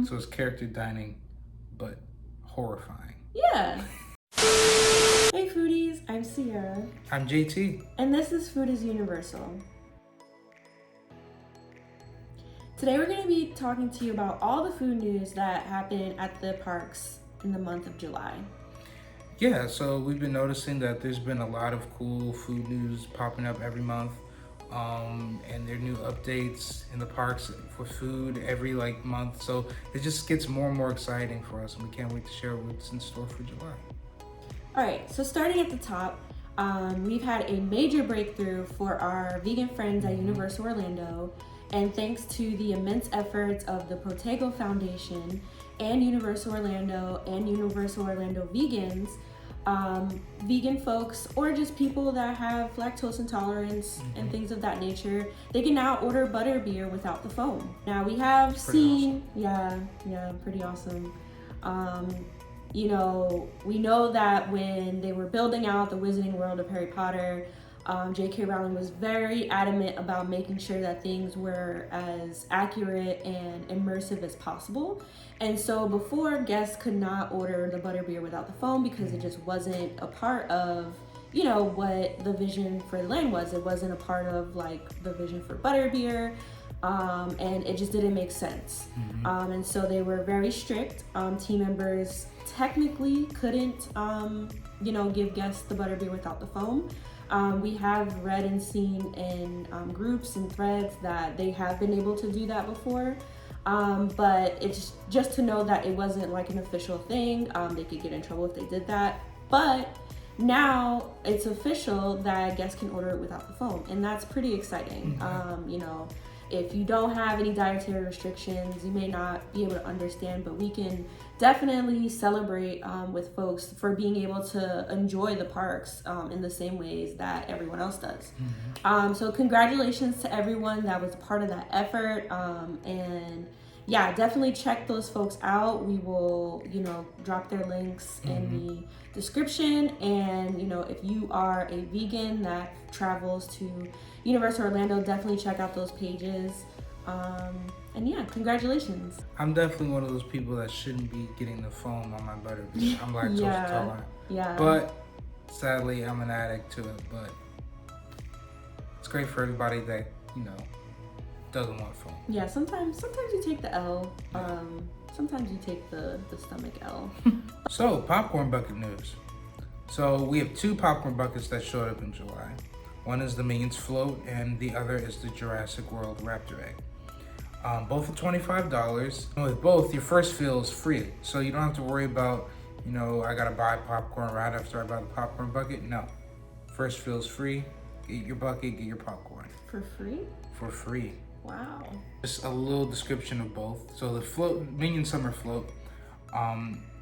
So it's character dining, but horrifying. Yeah. Hey foodies, I'm Sierra. I'm JT. And this is Food is Universal. Today we're going to be talking to you about all the food news that happened at the parks in the month of July. Yeah, so we've been noticing that there's been a lot of cool food news popping up every month. And there are new updates in the parks for food every month. So it just gets more and more exciting for us, and we can't wait to share what's in store for July. All right, so starting at the top, we've had a major breakthrough for our vegan friends at Universal Orlando. And thanks to the immense efforts of the Protego Foundation and Universal Orlando vegans, vegan folks or just people that have lactose intolerance and things of that nature, they can now order Butterbeer without the foam. Now we have seen, awesome. Pretty awesome. We know that when they were building out the Wizarding World of Harry Potter, J.K. Rowling was very adamant about making sure that things were as accurate and immersive as possible. And so before, guests could not order the Butterbeer without the foam because it just wasn't a part of, what the vision for the land was. It wasn't a part of the vision for Butterbeer. And it just didn't make sense. And so they were very strict. Team members technically couldn't, give guests the Butterbeer without the foam. We have read and seen in groups and threads that they have been able to do that before. But it's just to know that it wasn't an official thing. They could get in trouble if they did that. But now it's official that guests can order it without the foam, and that's pretty exciting. If you don't have any dietary restrictions, you may not be able to understand, but we can definitely celebrate with folks for being able to enjoy the parks in the same ways that everyone else does. So congratulations to everyone that was part of that effort. And yeah, definitely check those folks out. We will, drop their links in the description. And, if you are a vegan that travels to Universal Orlando, definitely check out those pages. And yeah, congratulations. I'm definitely one of those people that shouldn't be getting the foam on my Butterbeer. I'm lactose intolerant. Yeah. But sadly, I'm an addict to it. But it's great for everybody that, doesn't want foam. Yeah, sometimes you take the L. Sometimes you take the stomach L. So, popcorn bucket news. So we have two popcorn buckets that showed up in July. One is the Minions float, and the other is the Jurassic World Raptor egg. Both are $25. And with both, your first fill is free, so you don't have to worry about, I gotta buy popcorn right after I buy the popcorn bucket. No, first fill is free. Get your bucket, get your popcorn. For free? For free. Wow. Just a little description of both. So the float, Minion Summer Float,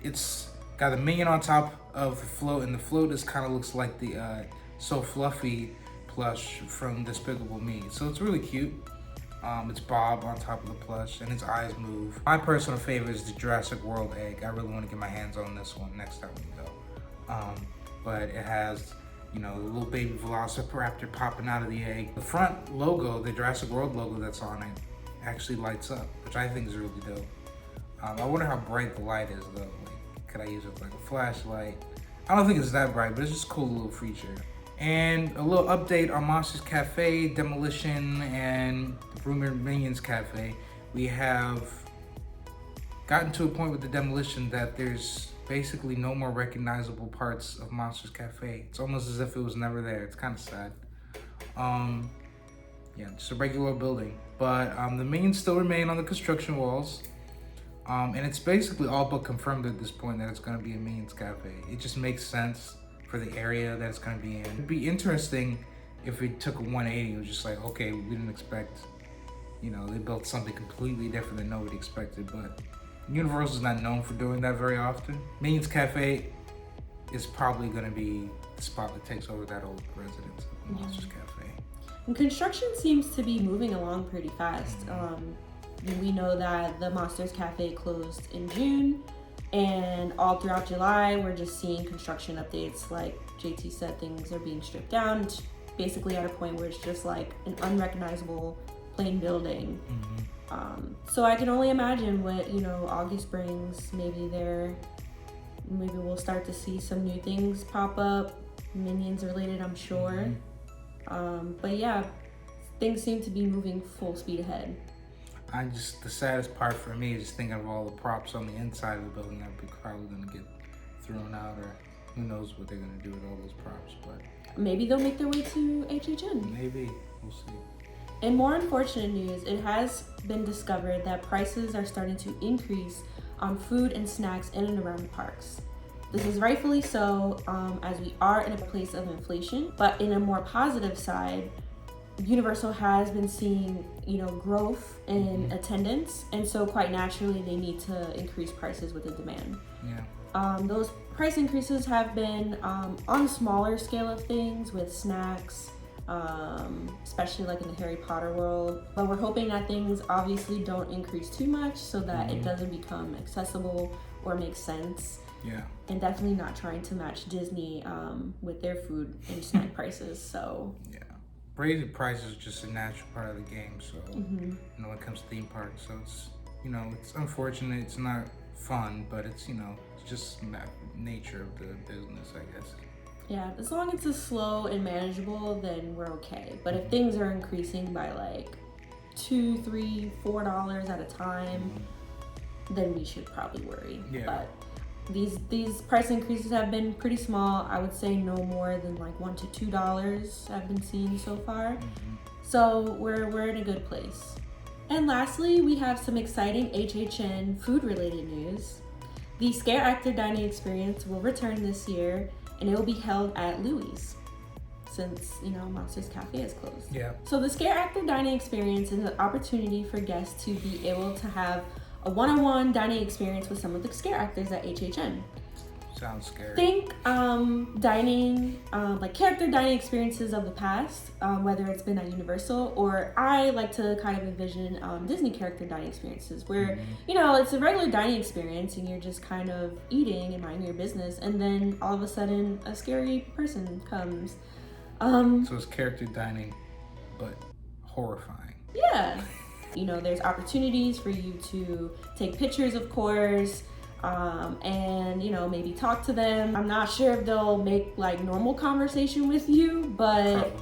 it's got a minion on top of the float, and the float kind of looks like the So Fluffy plush from Despicable Me. So it's really cute. It's Bob on top of the plush, and his eyes move. My personal favorite is the Jurassic World egg. I really want to get my hands on this one next time we go. But it has, the little baby velociraptor popping out of the egg. The front logo, the Jurassic World logo that's on it, actually lights up, which I think is really dope. I wonder how bright the light is though. Could I use it like a flashlight? I don't think it's that bright, but it's just a cool little feature. And a little update on Monsters Cafe, Demolition, and rumored Minions Cafe. We have gotten to a point with the Demolition that there's basically no more recognizable parts of Monsters Cafe. It's almost as if it was never there. It's kind of sad. Just a regular building. But the Minions still remain on the construction walls. And it's basically all but confirmed at this point that it's going to be a Minions Cafe. It just makes sense for the area that it's going to be in. It'd be interesting if it took a 180. It was just like, okay, we didn't expect, they built something completely different than nobody expected. But Universal is not known for doing that very often. Minions Cafe is probably going to be the spot that takes over that old residence of Monsters Cafe. And construction seems to be moving along pretty fast. We know that the Monsters Cafe closed in June, and all throughout July, we're just seeing construction updates. Like JT said, things are being stripped down. It's basically at a point where it's just like an unrecognizable plain building. So I can only imagine what, August brings. Maybe we'll start to see some new things pop up, Minions related, I'm sure. But yeah, things seem to be moving full speed ahead. The saddest part for me is just thinking of all the props on the inside of the building that are probably gonna get thrown out, or who knows what they're gonna do with all those props, but maybe they'll make their way to HHN. Maybe, we'll see. In more unfortunate news, it has been discovered that prices are starting to increase on food and snacks in and around the parks. This is rightfully so, as we are in a place of inflation, but in a more positive side, Universal has been seeing, growth in attendance, and so quite naturally they need to increase prices with the demand. Yeah. Those price increases have been on a smaller scale of things with snacks, especially like in the Harry Potter world. But we're hoping that things obviously don't increase too much so that it doesn't become accessible or make sense. Yeah. And definitely not trying to match Disney with their food and snack prices. So yeah, raising prices is just a natural part of the game. So when it comes to theme parks, so it's it's unfortunate. It's not fun, but it's it's just nature of the business, I guess. Yeah, as long as it's slow and manageable, then we're okay. But if things are increasing by like $2, $3, $4 at a time, then we should probably worry. Yeah. But these price increases have been pretty small. I would say no more than like $1 to $2 I've been seeing so far. So we're in a good place. And lastly, we have some exciting HHN food related news. The Scare Actor dining experience will return this year, and it will be held at Louis, since Monsters Cafe is closed. Yeah. So the Scare Actor dining experience is an opportunity for guests to be able to have a one-on-one dining experience with some of the scare actors at HHN. Sounds scary. Think dining, like character dining experiences of the past, whether it's been at Universal, or I like to kind of envision Disney character dining experiences where, it's a regular dining experience and you're just kind of eating and minding your business, and then all of a sudden a scary person comes. So it's character dining, but horrifying. Yeah. There's opportunities for you to take pictures, of course, and maybe talk to them. I'm not sure if they'll make like normal conversation with you, but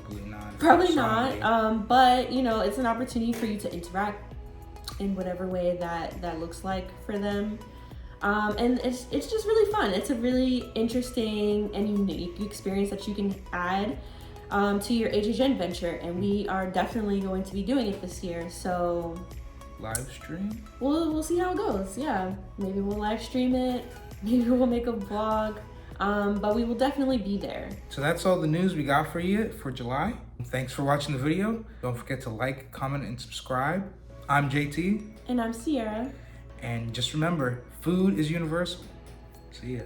probably not. But it's an opportunity for you to interact in whatever way that looks like for them. And it's just really fun. It's a really interesting and unique experience that you can add to your HHN venture, and we are definitely going to be doing it this year. So live stream? We'll see how it goes. Yeah, maybe we'll live stream it. Maybe we'll make a vlog. But we will definitely be there. So that's all the news we got for you for July. Thanks for watching the video. Don't forget to like, comment, and subscribe. I'm JT. And I'm Sierra. And just remember, food is universal. See ya.